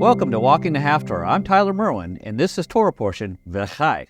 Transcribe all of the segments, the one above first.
Welcome to Walking the Haftarah. I'm Tyler Merwin, and this is Torah portion, VAYECHI.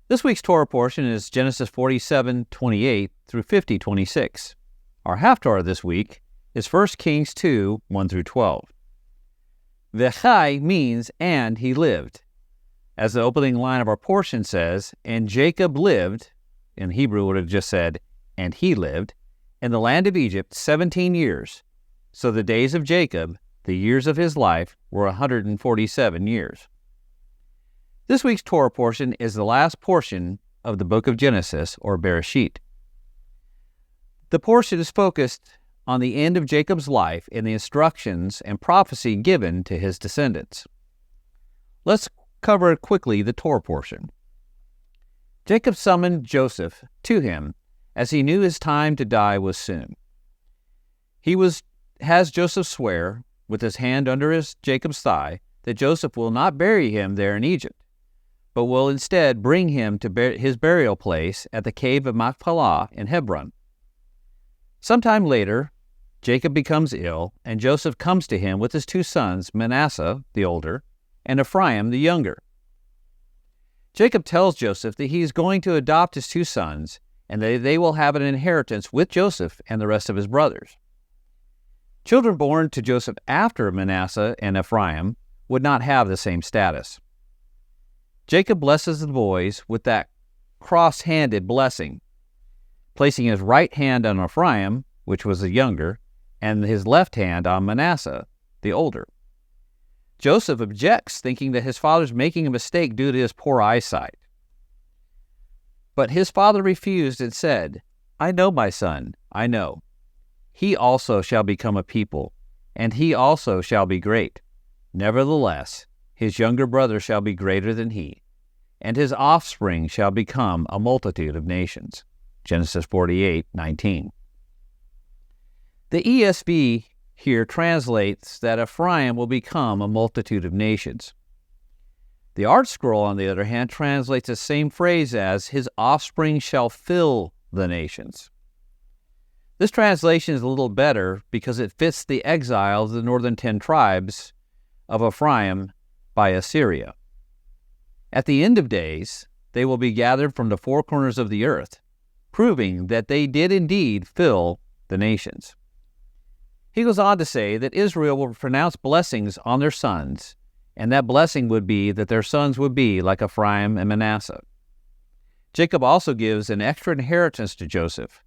This week's Torah portion is Genesis 47:28 through 50:26. Our Haftarah this week is 1 Kings 2, 1 through 12. VAYECHI means, and he lived. As the opening line of our portion says, and Jacob lived, in Hebrew would have just said, and he lived, in the land of Egypt 17 years. So the days of Jacob, the years of his life, were 147 years. This week's Torah portion is the last portion of the book of Genesis, or Bereshit. The portion is focused on the end of Jacob's life and the instructions and prophecy given to his descendants. Let's cover quickly the Torah portion. Jacob summoned Joseph to him, as he knew his time to die was soon. He has Joseph swear, with his hand under Jacob's thigh, that Joseph will not bury him there in Egypt, but will instead bring him to his burial place at the cave of Machpelah in Hebron. Sometime later, Jacob becomes ill, and Joseph comes to him with his two sons, Manasseh, the older, and Ephraim, the younger. Jacob tells Joseph that he is going to adopt his two sons, and that they will have an inheritance with Joseph and the rest of his brothers. Children born to Joseph after Manasseh and Ephraim would not have the same status. Jacob blesses the boys with that cross-handed blessing, placing his right hand on Ephraim, which was the younger, and his left hand on Manasseh, the older. Joseph objects, thinking that his father's making a mistake due to his poor eyesight. But his father refused and said, "I know, my son, I know. He also shall become a people, and he also shall be great. Nevertheless, his younger brother shall be greater than he, and his offspring shall become a multitude of nations." Genesis 48:19. The ESV here translates that Ephraim will become a multitude of nations. The Art Scroll, on the other hand, translates the same phrase as, his offspring shall fill the nations. This translation is a little better because it fits the exile of the northern 10 tribes of Ephraim by Assyria. At the end of days, they will be gathered from the four corners of the earth, proving that they did indeed fill the nations. He goes on to say that Israel will pronounce blessings on their sons, and that blessing would be that their sons would be like Ephraim and Manasseh. Jacob also gives an extra inheritance to Joseph,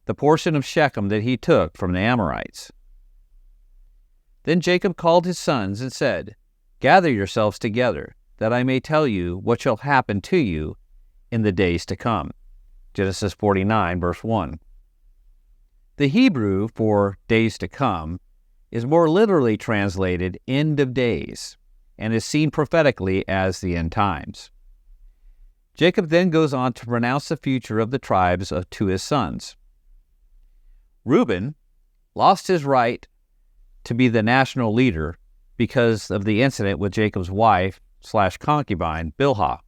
the portion of Shechem that he took from the Amorites. Then Jacob called his sons and said, "Gather yourselves together, that I may tell you what shall happen to you in the days to come." Genesis 49, verse 1. The Hebrew for days to come is more literally translated end of days, and is seen prophetically as the end times. Jacob then goes on to pronounce the future of the tribes to his sons. Reuben lost his right to be the national leader because of the incident with Jacob's wife/concubine, Bilhah.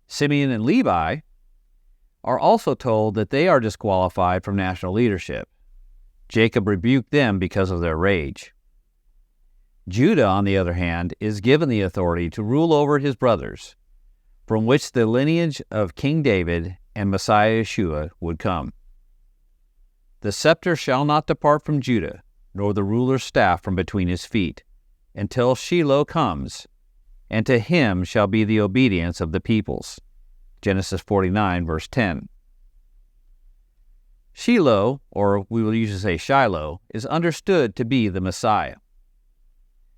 Simeon and Levi are also told that they are disqualified from national leadership. Jacob rebuked them because of their rage. Judah, on the other hand, is given the authority to rule over his brothers, from which the lineage of King David and Messiah Yeshua would come. The scepter shall not depart from Judah, nor the ruler's staff from between his feet, until Shiloh comes, and to him shall be the obedience of the peoples. Genesis 49, verse 10. Shiloh, or we will usually say Shiloh, is understood to be the Messiah.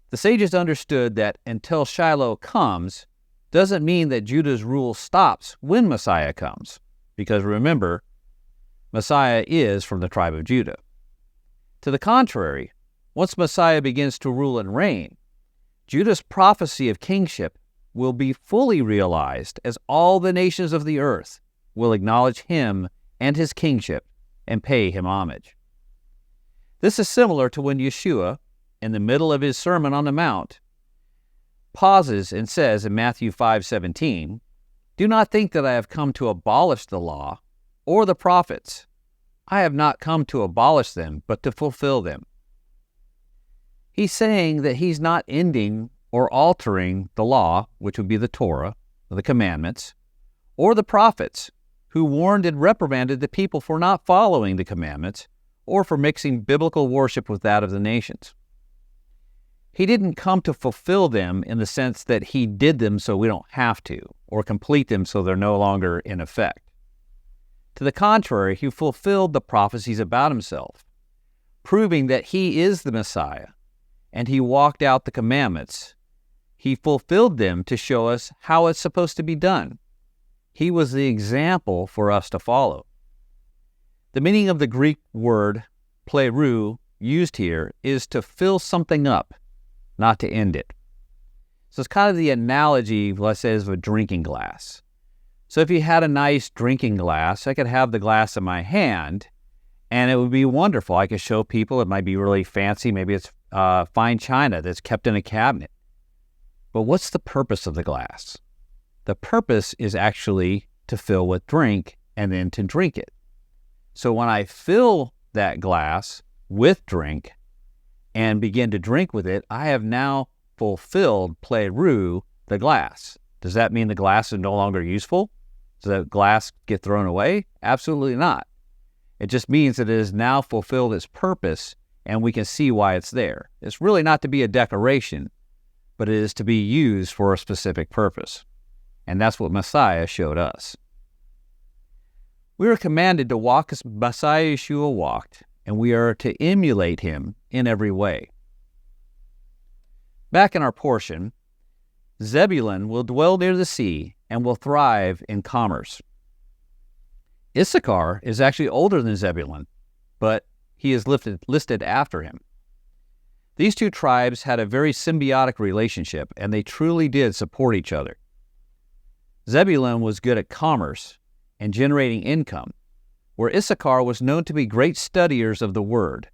The sages understood that until Shiloh comes doesn't mean that Judah's rule stops when Messiah comes, because remember, Messiah is from the tribe of Judah. To the contrary, once Messiah begins to rule and reign, Judah's prophecy of kingship will be fully realized as all the nations of the earth will acknowledge him and his kingship and pay him homage. This is similar to when Yeshua, in the middle of his Sermon on the Mount, pauses and says in Matthew 5:17, "Do not think that I have come to abolish the law or the prophets. I have not come to abolish them, but to fulfill them." He's saying that he's not ending or altering the law, which would be the Torah, the commandments, or the prophets, who warned and reprimanded the people for not following the commandments or for mixing biblical worship with that of the nations. He didn't come to fulfill them in the sense that he did them so we don't have to, or complete them so they're no longer in effect. To the contrary, he fulfilled the prophecies about himself, proving that he is the Messiah, and he walked out the commandments. He fulfilled them to show us how it's supposed to be done. He was the example for us to follow. The meaning of the Greek word plerou used here is to fill something up, not to end it. So it's kind of the analogy, let's say, of a drinking glass. So if you had a nice drinking glass, I could have the glass in my hand, and it would be wonderful. I could show people. It might be really fancy. Maybe it's fine china that's kept in a cabinet. But what's the purpose of the glass? The purpose is actually to fill with drink and then to drink it. So when I fill that glass with drink and begin to drink with it, I have now fulfilled plerou the glass. Does that mean the glass is no longer useful? Does that glass get thrown away? Absolutely not. It just means that it has now fulfilled its purpose and we can see why it's there. It's really not to be a decoration, but it is to be used for a specific purpose. And that's what Messiah showed us. We are commanded to walk as Messiah Yeshua walked, and we are to emulate him in every way. Back in our portion, Zebulun will dwell near the sea and will thrive in commerce. Issachar is actually older than Zebulun, but he is listed after him. These two tribes had a very symbiotic relationship, and they truly did support each other. Zebulun was good at commerce and generating income, where Issachar was known to be great studiers of the Word,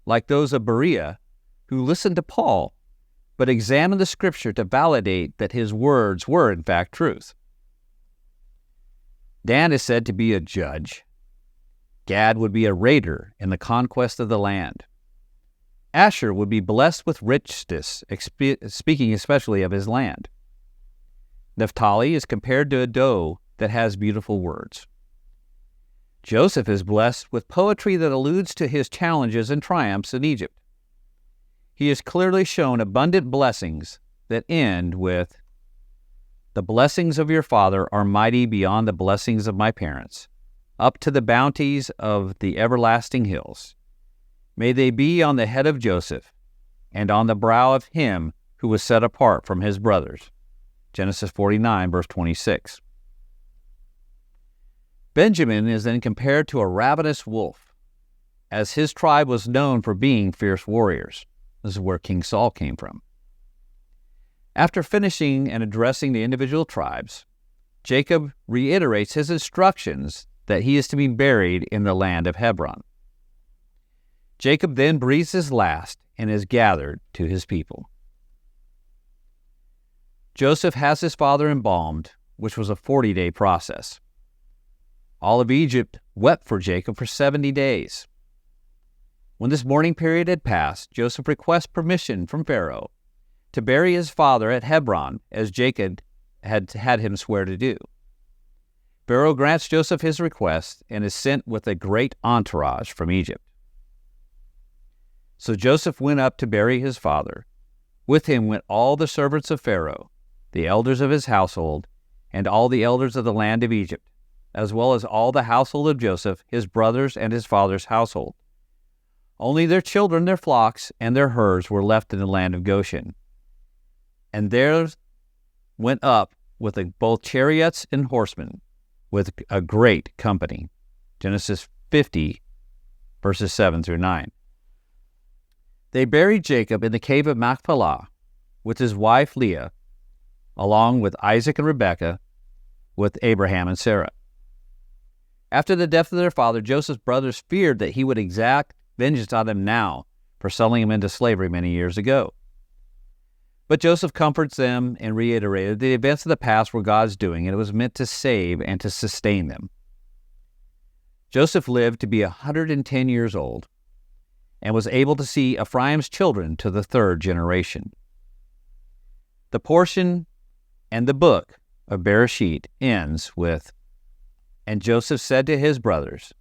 like those of Berea, who listened to Paul, but examined the Scripture to validate that his words were in fact truth. Dan is said to be a judge. Gad would be a raider in the conquest of the land. Asher would be blessed with richness, speaking especially of his land. Naphtali is compared to a doe that has beautiful words. Joseph is blessed with poetry that alludes to his challenges and triumphs in Egypt. He is clearly shown abundant blessings that end with, "The blessings of your father are mighty beyond the blessings of my parents, up to the bounties of the everlasting hills. May they be on the head of Joseph, and on the brow of him who was set apart from his brothers." Genesis 49, verse 26. Benjamin is then compared to a ravenous wolf, as his tribe was known for being fierce warriors. This is where King Saul came from. After finishing and addressing the individual tribes, Jacob reiterates his instructions that he is to be buried in the land of Hebron. Jacob then breathes his last and is gathered to his people. Joseph has his father embalmed, which was a 40-day process. All of Egypt wept for Jacob for 70 days. When this mourning period had passed, Joseph requests permission from Pharaoh to bury his father at Hebron, as Jacob had him swear to do. Pharaoh grants Joseph his request and is sent with a great entourage from Egypt. So Joseph went up to bury his father. With him went all the servants of Pharaoh, the elders of his household, and all the elders of the land of Egypt, as well as all the household of Joseph, his brothers, and his father's household. Only their children, their flocks, and their herds were left in the land of Goshen. And there went up with both chariots and horsemen, with a great company. Genesis 50, verses 7 through 9. They buried Jacob in the cave of Machpelah with his wife Leah, along with Isaac and Rebekah, with Abraham and Sarah. After the death of their father, Joseph's brothers feared that he would exact vengeance on them now for selling him into slavery many years ago. But Joseph comforts them and reiterated the events of the past were God's doing, and it was meant to save and to sustain them. Joseph lived to be 110 years old, and was able to see Ephraim's children to the third generation. The portion and the book of Bereshit ends with, "And Joseph said to his brothers,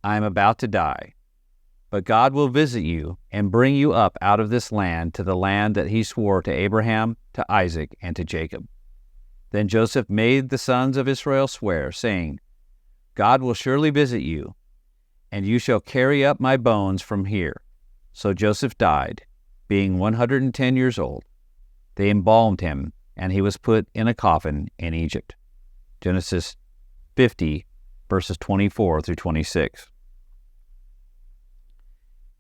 I am about to die, but God will visit you and bring you up out of this land to the land that he swore to Abraham, to Isaac, and to Jacob." Then Joseph made the sons of Israel swear, saying, "God will surely visit you, and you shall carry up my bones from here." So Joseph died, being 110 years old. They embalmed him, and he was put in a coffin in Egypt. Genesis 50, verses 24 through 26.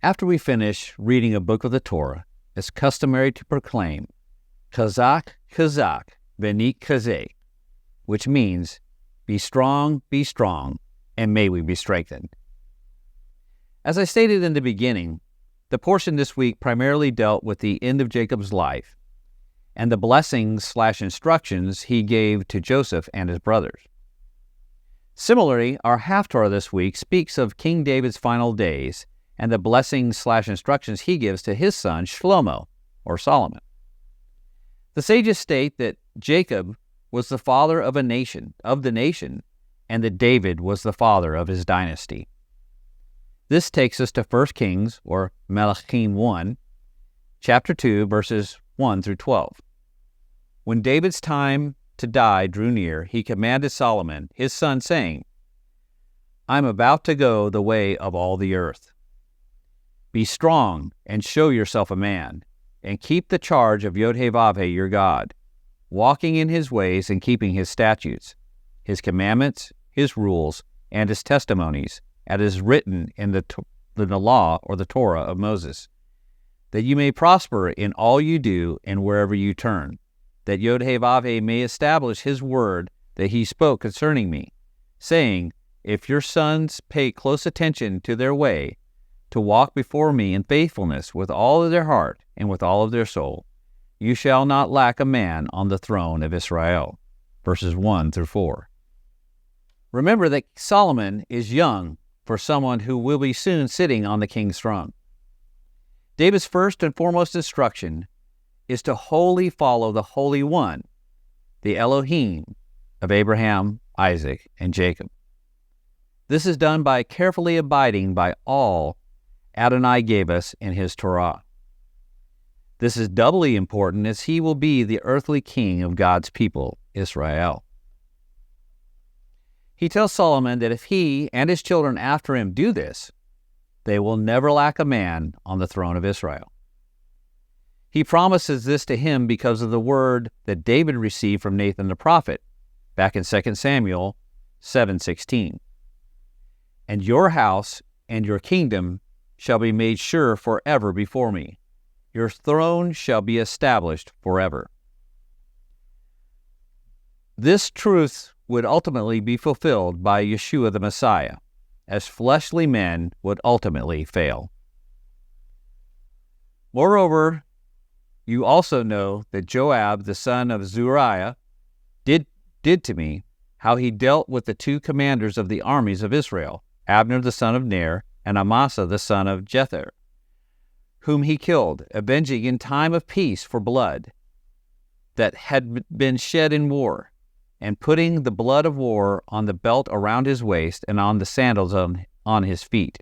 After we finish reading a book of the Torah, it's customary to proclaim, "Chazak, chazak, v'ni kazeh," which means, be strong, and may we be strengthened. As I stated in the beginning, the portion this week primarily dealt with the end of Jacob's life and the blessings/instructions he gave to Joseph and his brothers. Similarly, our Haftarah this week speaks of King David's final days and the blessings/instructions he gives to his son Shlomo, or Solomon. The sages state that Jacob was the father of the nation, and that David was the father of his dynasty. This takes us to 1 Kings, or Melachim 1, chapter 2, verses 1 through 12. When David's time to die drew near, he commanded Solomon, his son, saying, "I am about to go the way of all the earth. Be strong and show yourself a man, and keep the charge of Yod-Heh-Vav-Heh your God, walking in his ways and keeping his statutes, his commandments, his rules, and his testimonies, as is written in the law or the Torah of Moses, that you may prosper in all you do and wherever you turn, that Yod-Heh-Vav-Heh may establish his word that he spoke concerning me, saying, if your sons pay close attention to their way, to walk before me in faithfulness with all of their heart and with all of their soul, you shall not lack a man on the throne of Israel." Verses 1 through 4. Remember that Solomon is young for someone who will be soon sitting on the king's throne. David's first and foremost instruction is to wholly follow the Holy One, the Elohim of Abraham, Isaac, and Jacob. This is done by carefully abiding by all Adonai gave us in his Torah. This is doubly important as he will be the earthly king of God's people, Israel. He tells Solomon that if he and his children after him do this, they will never lack a man on the throne of Israel. He promises this to him because of the word that David received from Nathan the prophet back in 2 Samuel 7:16. "And your house and your kingdom shall be made sure forever before me. Your throne shall be established forever." This truth would ultimately be fulfilled by Yeshua the Messiah, as fleshly men would ultimately fail. Moreover, you also know that Joab, the son of Zeruiah, did to me how he dealt with the two commanders of the armies of Israel, Abner the son of Ner, and Amasa the son of Jether, whom he killed, avenging in time of peace for blood that had been shed in war, and putting the blood of war on the belt around his waist and on the sandals on his feet.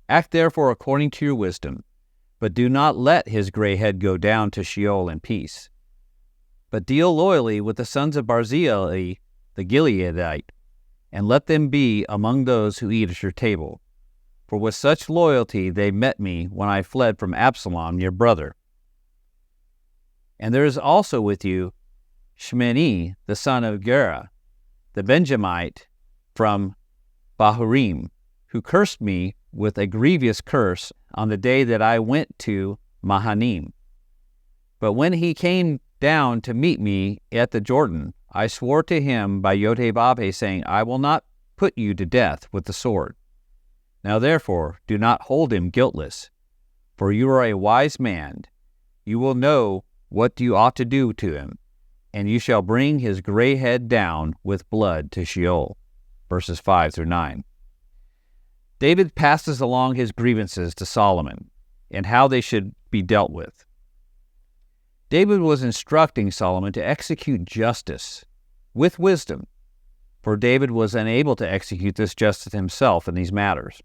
Act therefore according to your wisdom, but do not let his gray head go down to Sheol in peace. But deal loyally with the sons of Barzillai the Gileadite, and let them be among those who eat at your table. For with such loyalty they met me when I fled from Absalom your brother. And there is also with you Shmeni the son of Gera, the Benjamite from Bahurim, who cursed me with a grievous curse on the day that I went to Mahanaim. But when he came down to meet me at the Jordan, I swore to him by Yod-Heh-Vav-Heh, saying, I will not put you to death with the sword. Now therefore do not hold him guiltless, for you are a wise man. You will know what you ought to do to him, and you shall bring his gray head down with blood to Sheol. Verses 5 through 9. David passes along his grievances to Solomon and how they should be dealt with. David was instructing Solomon to execute justice with wisdom, for David was unable to execute this justice himself in these matters.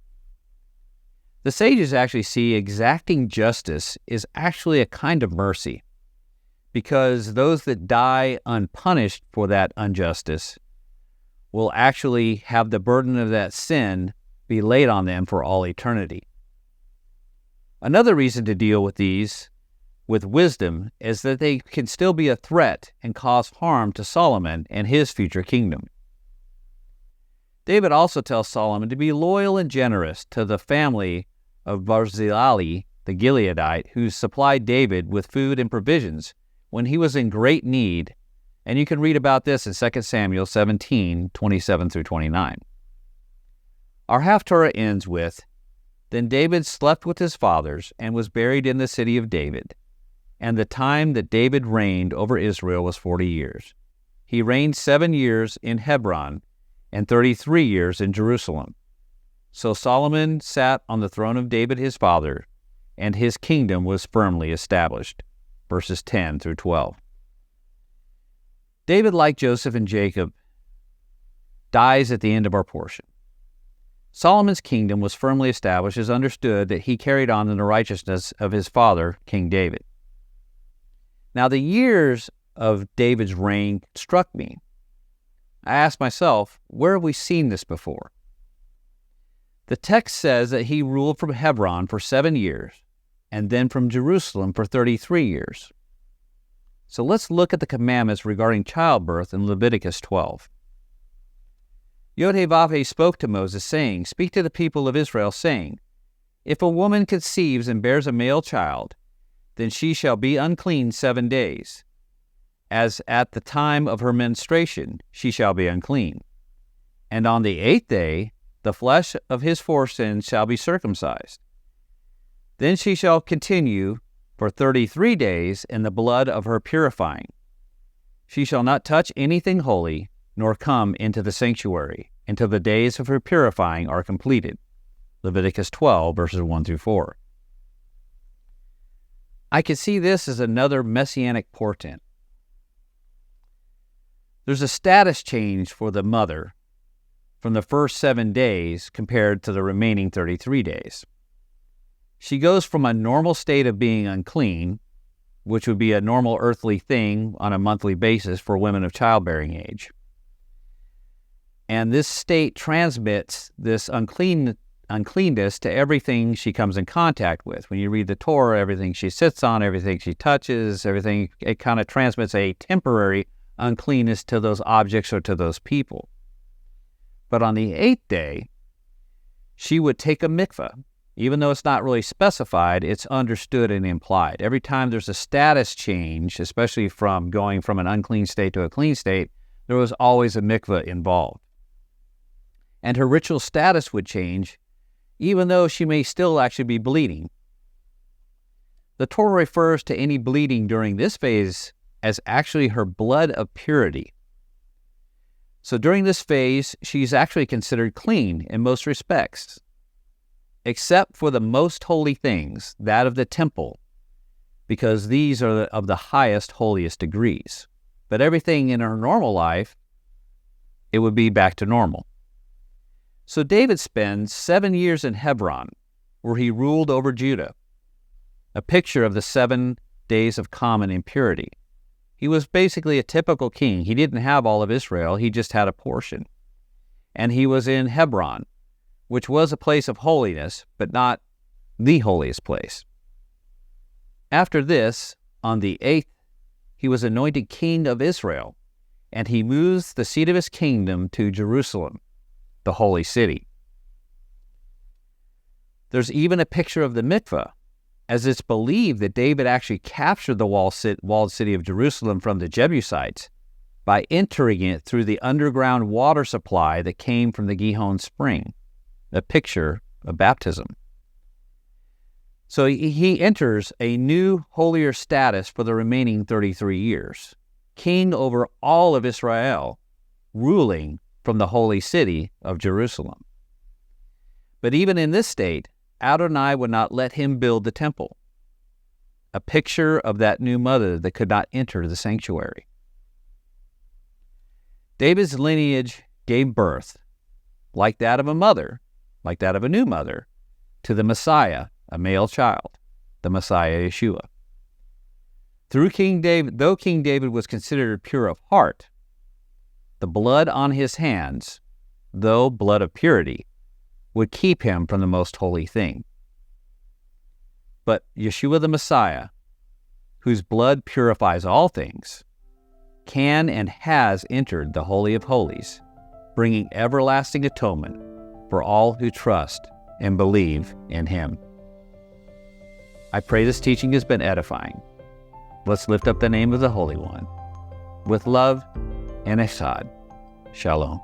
The sages actually see exacting justice is actually a kind of mercy, because those that die unpunished for that injustice will actually have the burden of that sin be laid on them for all eternity. Another reason to deal with these with wisdom is that they can still be a threat and cause harm to Solomon and his future kingdom. David also tells Solomon to be loyal and generous to the family of Barzillai the Gileadite, who supplied David with food and provisions when he was in great need, and you can read about this in 2 Samuel 17, 27 through 29. Our Haftarah ends with, "Then David slept with his fathers and was buried in the city of David. And the time that David reigned over Israel was 40 years. He reigned 7 years in Hebron and 33 years in Jerusalem. So Solomon sat on the throne of David his father, and his kingdom was firmly established." Verses 10 through 12. David, like Joseph and Jacob, dies at the end of our portion. Solomon's kingdom was firmly established as understood that he carried on in the righteousness of his father, King David. Now, the years of David's reign struck me. I asked myself, where have we seen this before? The text says that he ruled from Hebron for 7 years, and then from Jerusalem for 33 years. So let's look at the commandments regarding childbirth in Leviticus 12. Yod-Heh-Vav-Heh spoke to Moses, saying, "Speak to the people of Israel, saying, If a woman conceives and bears a male child, then she shall be unclean 7 days. As at the time of her menstruation she shall be unclean. And on the 8th day the flesh of his foreskins shall be circumcised. Then she shall continue for 33 days in the blood of her purifying. She shall not touch anything holy, nor come into the sanctuary, until the days of her purifying are completed." Leviticus 12, verses 1 through 4. I can see this as another Messianic portent. There's a status change for the mother from the first 7 days compared to the remaining 33 days. She goes from a normal state of being unclean, which would be a normal earthly thing on a monthly basis for women of childbearing age. And this state transmits this uncleanness to everything she comes in contact with. When you read the Torah, everything she sits on, everything she touches, everything, it kind of transmits a temporary uncleanness to those objects or to those people. But on the 8th day, she would take a mikvah. Even though it's not really specified, it's understood and implied. Every time there's a status change, especially from going from an unclean state to a clean state, there was always a mikvah involved. And her ritual status would change, even though she may still actually be bleeding. The Torah refers to any bleeding during this phase as actually her blood of purity. So during this phase, she's actually considered clean in most respects, except for the most holy things, that of the temple, because these are of the highest, holiest degrees. But everything in her normal life, it would be back to normal. So David spends 7 years in Hebron, where he ruled over Judah, a picture of the 7 days of common impurity. He was basically a typical king. He didn't have all of Israel, he just had a portion. And he was in Hebron, which was a place of holiness, but not the holiest place. After this, on the 8th, he was anointed king of Israel, and he moves the seat of his kingdom to Jerusalem, the holy city. There's even a picture of the mikvah, as it's believed that David actually captured the walled city of Jerusalem from the Jebusites by entering it through the underground water supply that came from the Gihon spring, a picture of baptism. So he enters a new, holier status for the remaining 33 years, king over all of Israel, ruling from the holy city of Jerusalem. But even in this state, Adonai would not let him build the temple, a picture of that new mother that could not enter the sanctuary. David's lineage gave birth, like that of a mother, like that of a new mother, to the Messiah, a male child, the Messiah Yeshua. Though King David was considered pure of heart, the blood on his hands, though blood of purity, would keep him from the most holy thing. But Yeshua the Messiah, whose blood purifies all things, can and has entered the Holy of Holies, bringing everlasting atonement for all who trust and believe in him. I pray this teaching has been edifying. Let's lift up the name of the Holy One with love and echad. Shalom.